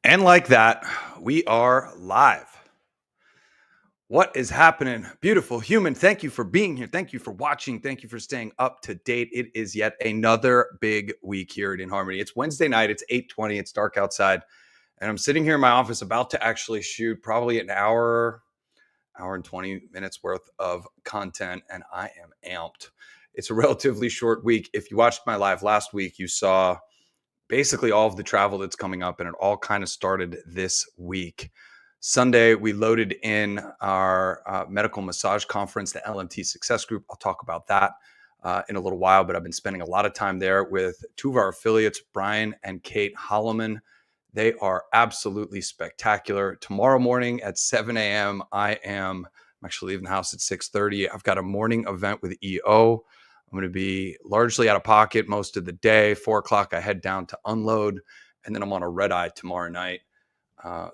And like that, we are live. What is happening? Beautiful human. Thank you for being here. Thank you for watching. Thank you for staying up to date. It is yet another big week here at inHarmony. It's Wednesday night. It's 8:20. It's dark outside. And I'm sitting here in my office about to actually shoot probably an hour and 20 minutes worth of content. And I am amped. It's a relatively short week. If you watched my live last week, you saw basically all of the travel that's coming up, and it all kind of started this week. Sunday, we loaded in our medical massage conference, the LMT Success Group. I'll talk about that in a little while, but I've been spending a lot of time there with two of our affiliates, Brian and Kate Holloman. They are absolutely spectacular. Tomorrow morning at 7 a.m., I'm actually leaving the house at 6:30. I've got a morning event with EO. I'm going to be largely out of pocket most of the day. 4 o'clock, I head down to unload, and then I'm on a red eye tomorrow night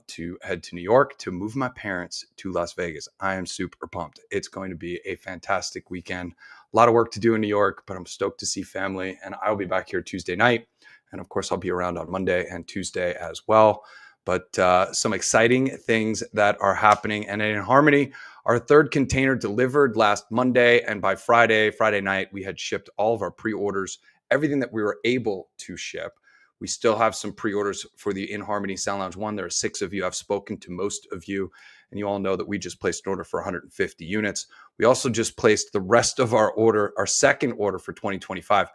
to head to New York to move my parents to Las Vegas. I am super pumped. It's going to be a fantastic weekend. A lot of work to do in New York, but I'm stoked to see family, and I'll be back here Tuesday night. And of course, I'll be around on Monday and Tuesday as well. But some exciting things that are happening. And in inHarmony, our third container delivered last Monday. And by Friday night, we had shipped all of our pre-orders, everything that we were able to ship. We still have some pre-orders for the inHarmony Sound Lounge 1. There are 6 of you. I've spoken to most of you, and you all know that we just placed an order for 150 units. We also just placed the rest of our order, our second order for 2025.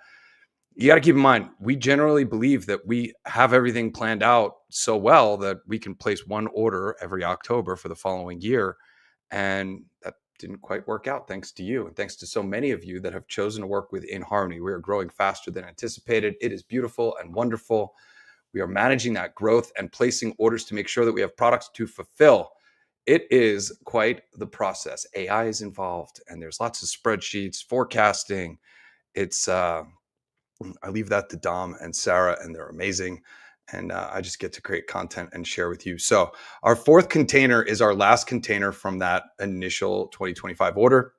You got to keep in mind, we generally believe that we have everything planned out so well that we can place one order every October for the following year. And that didn't quite work out, thanks to you. And thanks to so many of you that have chosen to work with inHarmony. We are growing faster than anticipated. It is beautiful and wonderful. We are managing that growth and placing orders to make sure that we have products to fulfill. It is quite the process. AI is involved, and there's lots of spreadsheets, forecasting. I leave that to Dom and Sarah, and they're amazing. And I just get to create content and share with you. So our fourth container is our last container from that initial 2025 order.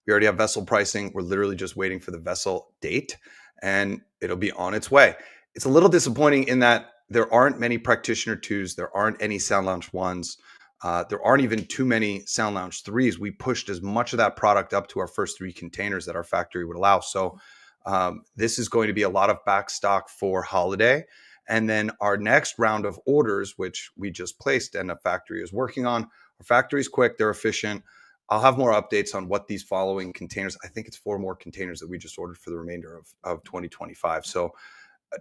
We already have vessel pricing. We're literally just waiting for the vessel date, and it'll be on its way. It's a little disappointing in that there aren't many Practitioner 2s. There aren't any Sound Lounge 1s. There aren't even too many Sound Lounge 3s. We pushed as much of that product up to our first 3 containers that our factory would allow. So this is going to be a lot of back stock for holiday. And then our next round of orders, which we just placed and the factory is working on. Our factory is quick, they're efficient. I'll have more updates on what these following containers, I think it's 4 more containers that we just ordered for the remainder of 2025. So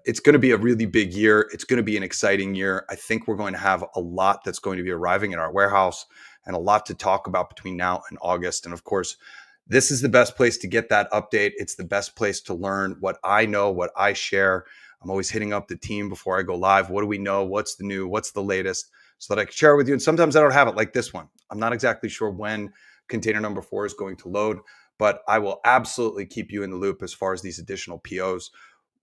it's going to be a really big year. It's going to be an exciting year. I think we're going to have a lot that's going to be arriving in our warehouse and a lot to talk about between now and August. And of course, this is the best place to get that update. It's the best place to learn what I know, what I share. I'm always hitting up the team before I go live. What do we know? What's the new? What's the latest? So that I can share with you. And sometimes I don't have it, like this one. I'm not exactly sure when container number 4 is going to load, but I will absolutely keep you in the loop as far as these additional POs.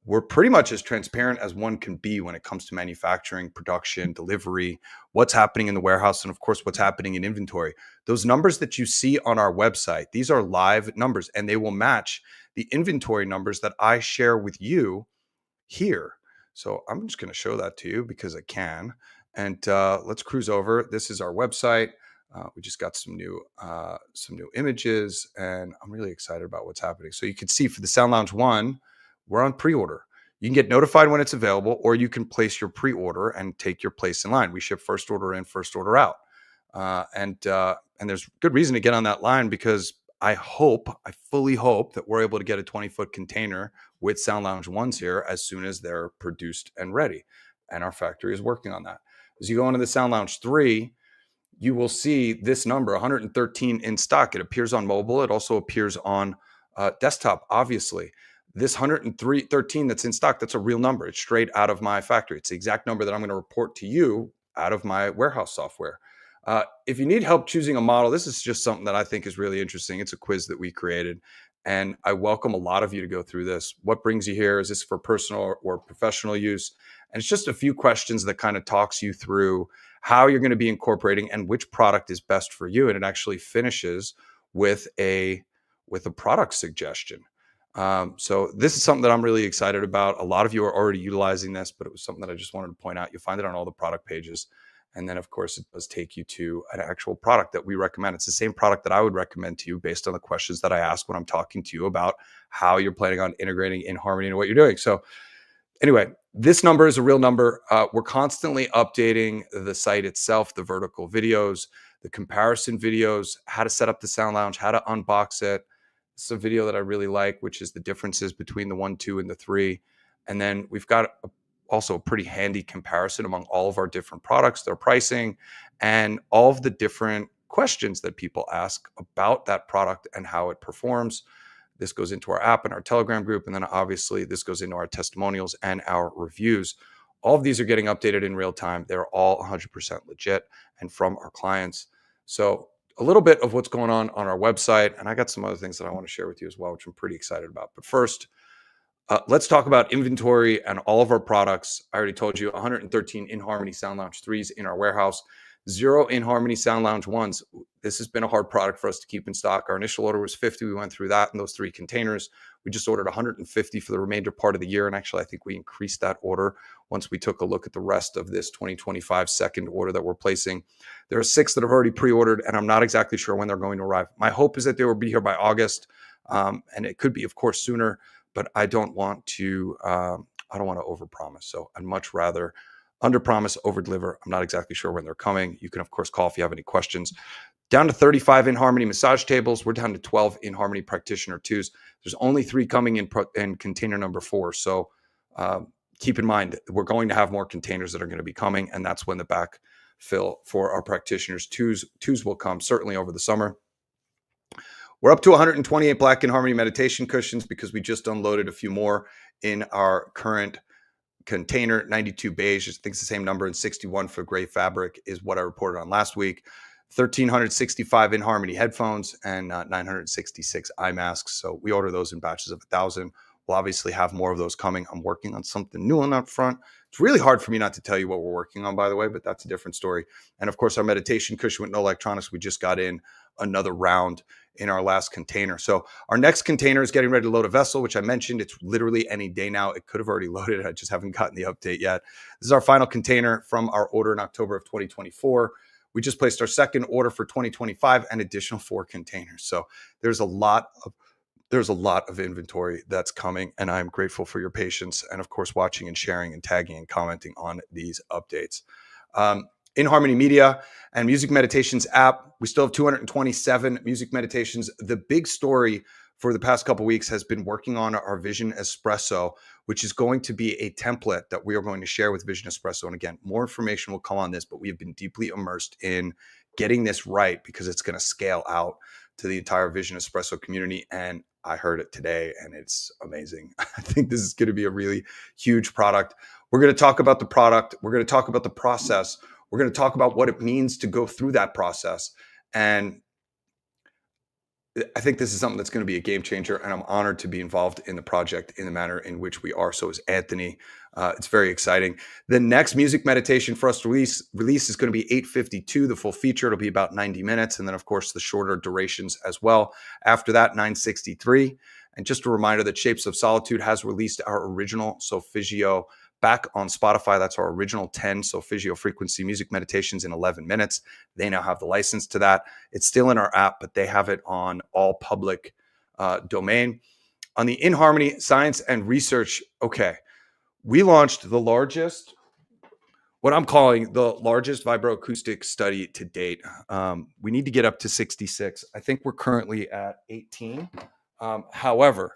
We're pretty much as transparent as one can be when it comes to manufacturing, production, delivery, what's happening in the warehouse, and of course, what's happening in inventory. Those numbers that you see on our website, these are live numbers, and they will match the inventory numbers that I share with you here. So I'm just going to show that to you because I can. And let's cruise over. This is our website. We just got some new images, and I'm really excited about what's happening. So you can see for the Sound Lounge 1, we're on pre-order. You can get notified when it's available, or you can place your pre-order and take your place in line. We ship first order in, first order out. And there's good reason to get on that line because I fully hope that we're able to get a 20-foot container with Sound Lounge 1s here as soon as they're produced and ready. And our factory is working on that. As you go into the Sound Lounge 3, you will see this number, 113 in stock. It appears on mobile. It also appears on desktop, obviously. This 113 that's in stock, that's a real number. It's straight out of my factory. It's the exact number that I'm going to report to you out of my warehouse software. If you need help choosing a model, this is just something that I think is really interesting. It's a quiz that we created, and I welcome a lot of you to go through this. What brings you here? Is this for personal or professional use? And it's just a few questions that kind of talks you through how you're going to be incorporating and which product is best for you. And it actually finishes with a product suggestion. So this is something that I'm really excited about. A lot of you are already utilizing this, but it was something that I just wanted to point out. You'll find it on all the product pages. And then, of course, it does take you to an actual product that we recommend. It's the same product that I would recommend to you based on the questions that I ask when I'm talking to you about how you're planning on integrating inHarmony into what you're doing. So anyway, this number is a real number. We're constantly updating the site itself, the vertical videos, the comparison videos, how to set up the sound lounge, how to unbox it. It's a video that I really like, which is the differences between the 1, 2, and the 3. And then we've got also a pretty handy comparison among all of our different products, their pricing, and all of the different questions that people ask about that product and how it performs. This goes into our app and our Telegram group. And then obviously this goes into our testimonials and our reviews. All of these are getting updated in real time. They're all 100% legit and from our clients. So a little bit of what's going on our website. And I got some other things that I want to share with you as well, which I'm pretty excited about. But first, let's talk about inventory and all of our products. I already told you 113 inHarmony Sound Lounge 3s in our warehouse, 0 inHarmony Sound Lounge 1s. This has been a hard product for us to keep in stock. Our initial order was 50. We went through that in those 3 containers. We just ordered 150 for the remainder part of the year. And actually, I think we increased that order once we took a look at the rest of this 2025 second order that we're placing. There are 6 that have already pre-ordered, and I'm not exactly sure when they're going to arrive. My hope is that they will be here by August, and it could be, of course, sooner. But I don't want to overpromise. So I'd much rather underpromise, overdeliver. I'm not exactly sure when they're coming. You can, of course, call if you have any questions. Down to 35 inHarmony massage tables. We're down to 12 inHarmony Practitioner 2s. There's only 3 coming in container number 4. So keep in mind, we're going to have more containers that are going to be coming. And that's when the backfill for our Practitioners 2s will come, certainly over the summer. We're up to 128 Black inHarmony meditation cushions because we just unloaded a few more in our current container. 92 Beige, I think it's the same number, and 61 for gray fabric is what I reported on last week. 1,365 inHarmony headphones and 966 eye masks. So we order those in batches of 1,000. We'll obviously have more of those coming. I'm working on something new on that front. It's really hard for me not to tell you what we're working on, by the way, but that's a different story. And of course, our meditation cushion with no electronics, we just got in another round in our last container. So our next container is getting ready to load a vessel, which I mentioned. It's literally any day now. It could have already loaded. I just haven't gotten the update yet. This is our final container from our order in October of 2024. We just placed our second order for 2025 and additional 4 containers. So there's a lot of inventory that's coming, and I'm grateful for your patience and, of course, watching and sharing and tagging and commenting on these updates. inHarmony Media and Music Meditations app. We still have 227 music meditations. The big story for the past couple of weeks has been working on our Vision Espresso, which is going to be a template that we are going to share with Vision Espresso. And again, more information will come on this, but we have been deeply immersed in getting this right because it's going to scale out to the entire Vision Espresso community. And I heard it today and it's amazing. I think this is going to be a really huge product. We're going to talk about the product. We're going to talk about the process. We're going to talk about what it means to go through that process. And I think this is something that's going to be a game changer, and I'm honored to be involved in the project in the manner in which we are. So is Anthony. It's very exciting. The next music meditation for us to release is going to be 852, the full feature. It'll be about 90 minutes. And then, of course, the shorter durations as well. After that, 963. And just a reminder that Shapes of Solitude has released our original Solfeggio back on Spotify. That's our original 10 Solfeggio frequency music meditations in 11 minutes. They now have the license to that. It's still in our app, but they have it on all public domain. On the inHarmony science and research, okay, we launched the largest, what I'm calling the largest vibroacoustic study to date. We need to get up to 66. I think we're currently at 18. However,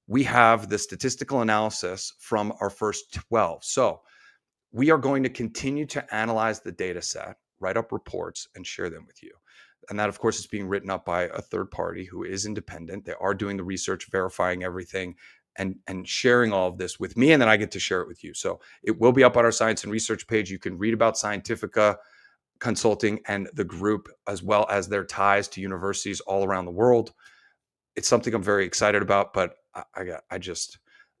we have the statistical analysis from our first 12. So we are going to continue to analyze the data set, write up reports, and share them with you. And that, of course, is being written up by a third party who is independent. They are doing the research, verifying everything, and sharing all of this with me, and then I get to share it with you. So it will be up on our science and research page. You can read about Scientifica Consulting and the group, as well as their ties to universities all around the world. It's something I'm very excited about, but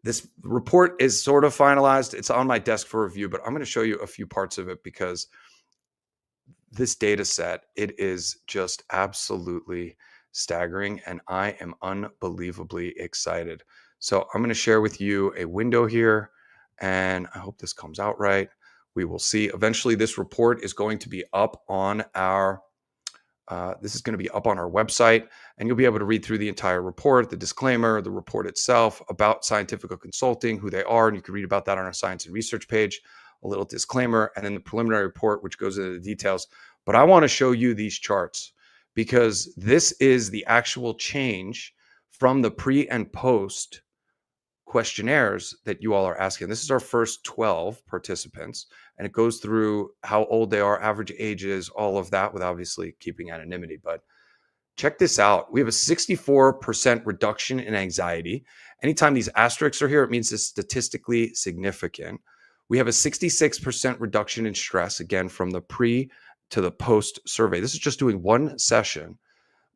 this report is sort of finalized. It's on my desk for review, but I'm going to show you a few parts of it because this data set, it is just absolutely staggering, and I am unbelievably excited. So I'm going to share with you a window here, and I hope this comes out right. We will see. Eventually, this report is going to be up on our website, and you'll be able to read through the entire report, the disclaimer, the report itself, about Scientific Consulting, who they are, and you can read about that on our science and research page, a little disclaimer, and then the preliminary report, which goes into the details. But I want to show you these charts because this is the actual change from the pre and post questionnaires that you all are asking. This is our first 12 participants, and it goes through how old they are, average ages, all of that, with obviously keeping anonymity. But check this out. We have a 64% reduction in anxiety. Anytime these asterisks are here, it means it's statistically significant. We have a 66% reduction in stress, again, from the pre to the post survey. This is just doing one session.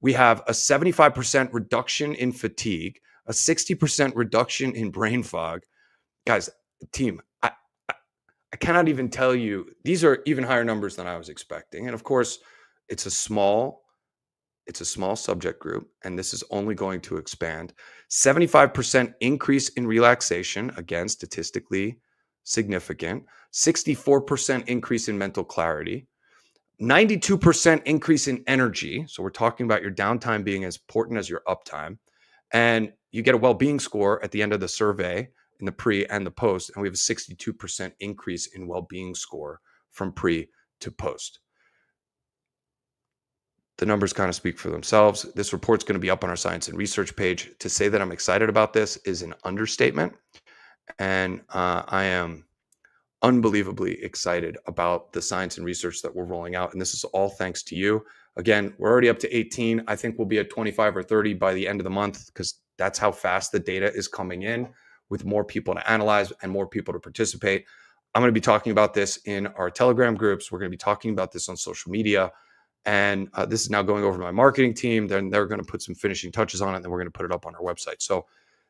We have a 75% reduction in fatigue, a 60% reduction in brain fog. Guys, team, I cannot even tell you, these are even higher numbers than I was expecting. And of course, it's a small subject group, and this is only going to expand. 75% increase in relaxation, again, statistically significant. 64% increase in mental clarity. 92% increase in energy. So we're talking about your downtime being as important as your uptime. And you get a well-being score at the end of the survey in the pre and the post. And we have a 62% increase in well-being score from pre to post. The numbers kind of speak for themselves. This report's going to be up on our science and research page. To say that I'm excited about this is an understatement. And I am unbelievably excited about the science and research that we're rolling out. And this is all thanks to you. Again, we're already up to 18. I think we'll be at 25 or 30 by the end of the month, because that's how fast the data is coming in, with more people to analyze and more people to participate. I'm going to be talking about this in our Telegram groups. We're going to be talking about this on social media. And this is now going over to my marketing team. Then they're going to put some finishing touches on it, and then we're going to put it up on our website. So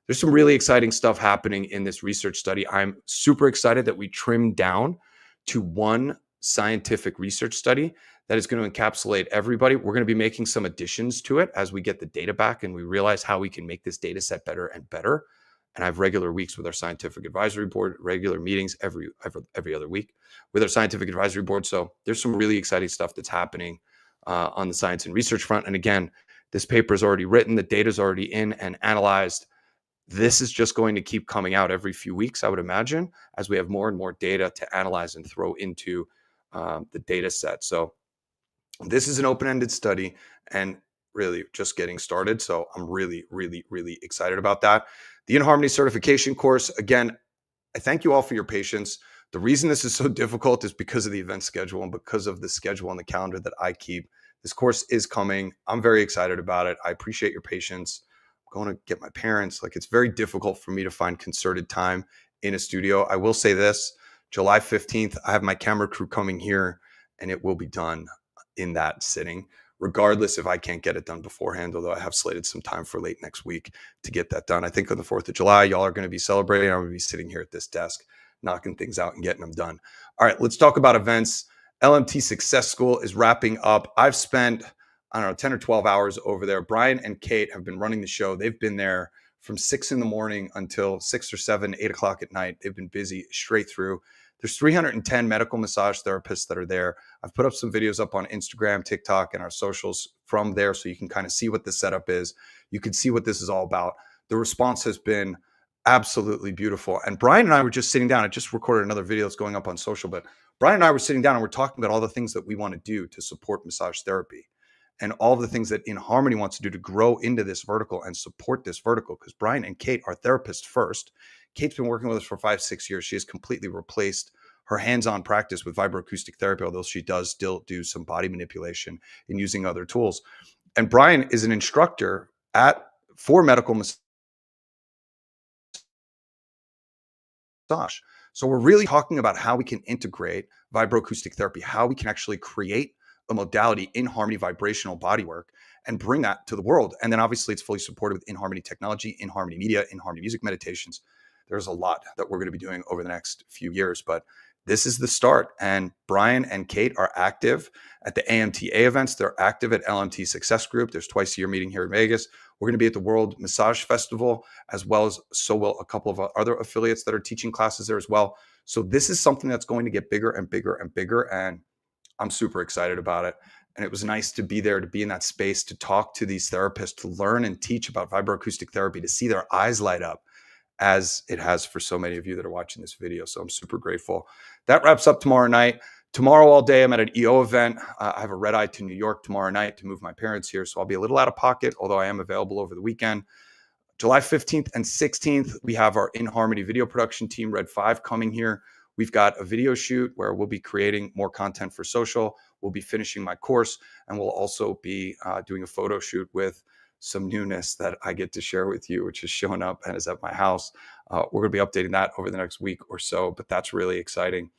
there's some really exciting stuff happening in this research study. I'm super excited that we trimmed down to one scientific research study that is going to encapsulate everybody. We're going to be making some additions to it as we get the data back and we realize how we can make this data set better and better. And I have regular weeks with our scientific advisory board, regular meetings every other week with our scientific advisory board. So there's some really exciting stuff that's happening on the science and research front. And again, this paper is already written, the data is already in and analyzed. This is just going to keep coming out every few weeks, I would imagine, as we have more and more data to analyze and throw into the data set. So this is an open-ended study and really just getting started. So I'm really, really, really excited about that. The inHarmony certification course, again, I thank you all for your patience. The reason this is so difficult is because of the event schedule and because of the schedule and the calendar that I keep. This course is coming. I'm very excited about it. I appreciate your patience. I'm going to get my parents. It's very difficult for me to find concerted time in a studio. I will say this, July 15th, I have my camera crew coming here, and it will be done in that sitting, regardless if I can't get it done beforehand, although I have slated some time for late next week to get that done. I think on the 4th of July, y'all are going to be celebrating. I'm going to be sitting here at this desk, knocking things out and getting them done. All right, let's talk about events. LMT Success School is wrapping up. I've spent, 10 or 12 hours over there. Brian and Kate have been running the show. They've been there from 6 in the morning until 6 or 7, 8 o'clock at night. They've been busy straight through. There's 310 medical massage therapists that are there. I've put up some videos up on Instagram, TikTok, and our socials from there, so you can kind of see what the setup is. You can see what this is all about. The response has been absolutely beautiful. And Brian and I were just sitting down. I just recorded another video that's going up on social, but Brian and I were sitting down and we're talking about all the things that we want to do to support massage therapy and all of the things that inHarmony wants to do to grow into this vertical and support this vertical, because Brian and Kate are therapists first. Kate's been working with us for 5-6 years. She has completely replaced her hands-on practice with vibroacoustic therapy, although she does still do some body manipulation and using other tools. And Brian is an instructor for medical massage. So we're really talking about how we can integrate vibroacoustic therapy, how we can actually create a modality, inHarmony vibrational bodywork, and bring that to the world. And then obviously it's fully supported with inHarmony technology, inHarmony media, inHarmony music meditations. There's a lot that we're going to be doing over the next few years, but this is the start. And Brian and Kate are active at the AMTA events. They're active at LMT Success Group. There's twice a year meeting here in Vegas. We're going to be at the World Massage Festival, as well as a couple of other affiliates that are teaching classes there as well. So this is something that's going to get bigger and bigger and bigger, and I'm super excited about it. And it was nice to be there, to be in that space, to talk to these therapists, to learn and teach about vibroacoustic therapy, to see their eyes light up as it has for so many of you that are watching this video. So I'm super grateful. That wraps up tomorrow night. Tomorrow all day, I'm at an EO event. I have a red eye to New York tomorrow night to move my parents here. So I'll be a little out of pocket, although I am available over the weekend. July 15th and 16th, we have our inHarmony video production team, Red 5, coming here. We've got a video shoot where we'll be creating more content for social. We'll be finishing my course, and we'll also be doing a photo shoot with some newness that I get to share with you, which is showing up and is at my house. We're going to be updating that over the next week or so, but that's really exciting.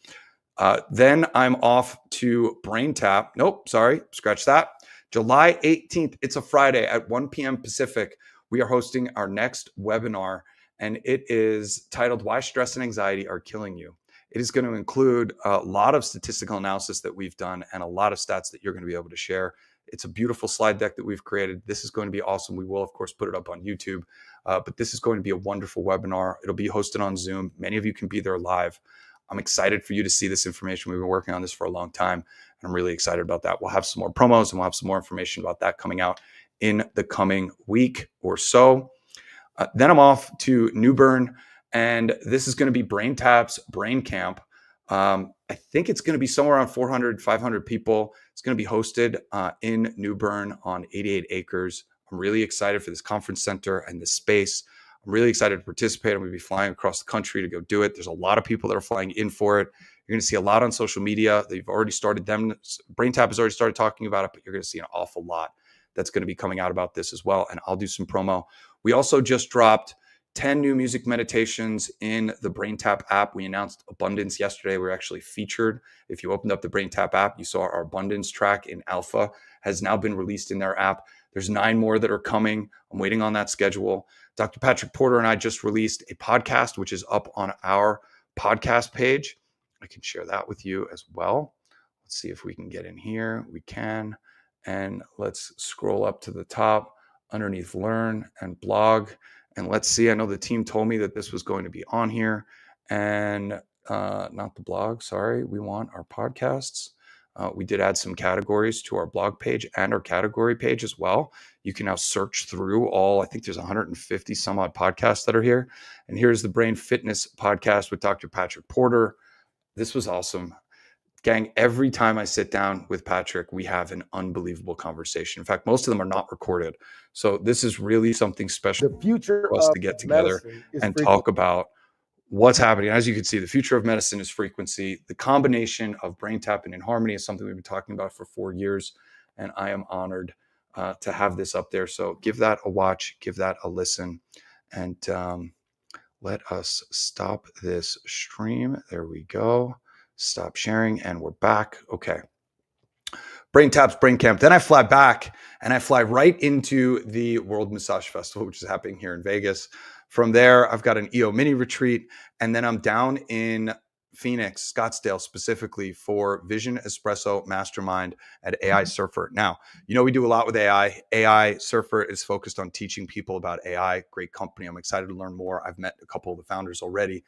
Then I'm off to Brain Tap. Nope, sorry, scratch that. July 18th, it's a Friday at 1 p.m. Pacific. We are hosting our next webinar, and it is titled Why Stress and Anxiety Are Killing You. It is going to include a lot of statistical analysis that we've done and a lot of stats that you're going to be able to share. It's a beautiful slide deck that we've created. This is going to be awesome. We will, of course, put it up on YouTube, but this is going to be a wonderful webinar. It'll be hosted on Zoom. Many of you can be there live. I'm excited for you to see this information. We've been working on this for a long time, and I'm really excited about that. We'll have some more promos, and we'll have some more information about that coming out in the coming week or so. Then I'm off to New Bern, and this is going to be Brain Tap's Brain Camp. I think it's going to be somewhere around 400, 500 people. It's going to be hosted in New Bern on 88 acres. I'm really excited for this conference center and this space. I'm really excited to participate. I'm going to be flying across the country to go do it. There's a lot of people that are flying in for it. You're going to see a lot on social media. They've already started them. Brain Tap has already started talking about it, but you're going to see an awful lot that's going to be coming out about this as well. And I'll do some promo. We also just dropped 10 new music meditations in the Brain Tap app. We announced Abundance yesterday. We were actually featured. If you opened up the Brain Tap app, you saw our Abundance track in alpha has now been released in their app. There's 9 more that are coming. I'm waiting on that schedule. Dr. Patrick Porter and I just released a podcast, which is up on our podcast page. I can share that with you as well. Let's see if we can get in here. We can. And let's scroll up to the top underneath Learn and Blog. And let's see, I know the team told me that this was going to be on here, and not the blog, sorry. We want our podcasts. We did add some categories to our blog page and our category page as well. You can now search through all, I think there's 150 some odd podcasts that are here. And here's the Brain Fitness podcast with Dr. Patrick Porter. This was awesome. Gang, every time I sit down with Patrick, we have an unbelievable conversation. In fact, most of them are not recorded. So this is really something special for us to get together and talk about what's happening. As you can see, the future of medicine is frequency. The combination of Brain Tap and inHarmony is something we've been talking about for 4 years, and I am honored to have this up there. So give that a watch, give that a listen, and let us stop this stream. There we go. Stop sharing, and we're back. Okay. Brain Tap's Brain Camp. Then I fly back, and I fly right into the World Massage Festival, which is happening here in Vegas. From there, I've got an EO mini retreat, and then I'm down in Phoenix, Scottsdale specifically, for Vision Espresso Mastermind at AI Surfer. Now, you know we do a lot with AI. AI Surfer is focused on teaching people about AI. Great company. I'm excited to learn more. I've met a couple of the founders already.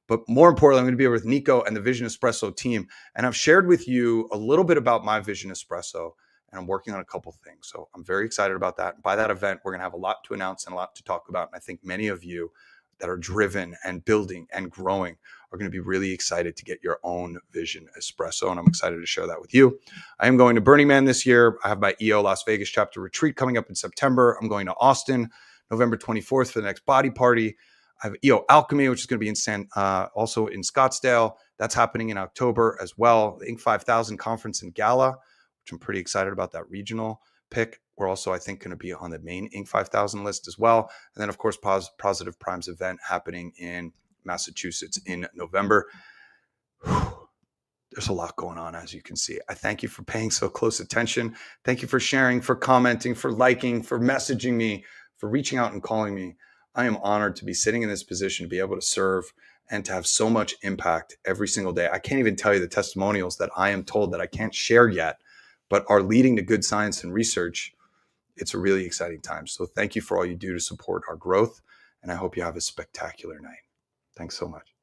But more importantly, I'm going to be with Nico and the Vision Espresso team. And I've shared with you a little bit about my Vision Espresso, and I'm working on a couple of things. So I'm very excited about that. By that event, we're going to have a lot to announce and a lot to talk about. And I think many of you that are driven and building and growing are going to be really excited to get your own Vision Espresso. And I'm excited to share that with you. I am going to Burning Man this year. I have my EO Las Vegas chapter retreat coming up in September. I'm going to Austin, November 24th for the next body party. I have EO Alchemy, which is going to be also in Scottsdale. That's happening in October as well. The Inc. 5000 conference and gala, which I'm pretty excited about that regional pick. We're also, I think, going to be on the main Inc. 5000 list as well. And then, of course, Positive Primes event happening in Massachusetts in November. There's a lot going on, as you can see. I thank you for paying so close attention. Thank you for sharing, for commenting, for liking, for messaging me, for reaching out and calling me. I am honored to be sitting in this position, to be able to serve and to have so much impact every single day. I can't even tell you the testimonials that I am told that I can't share yet, but are leading to good science and research it's a really exciting time. So thank you for all you do to support our growth. And I hope you have a spectacular night. Thanks so much.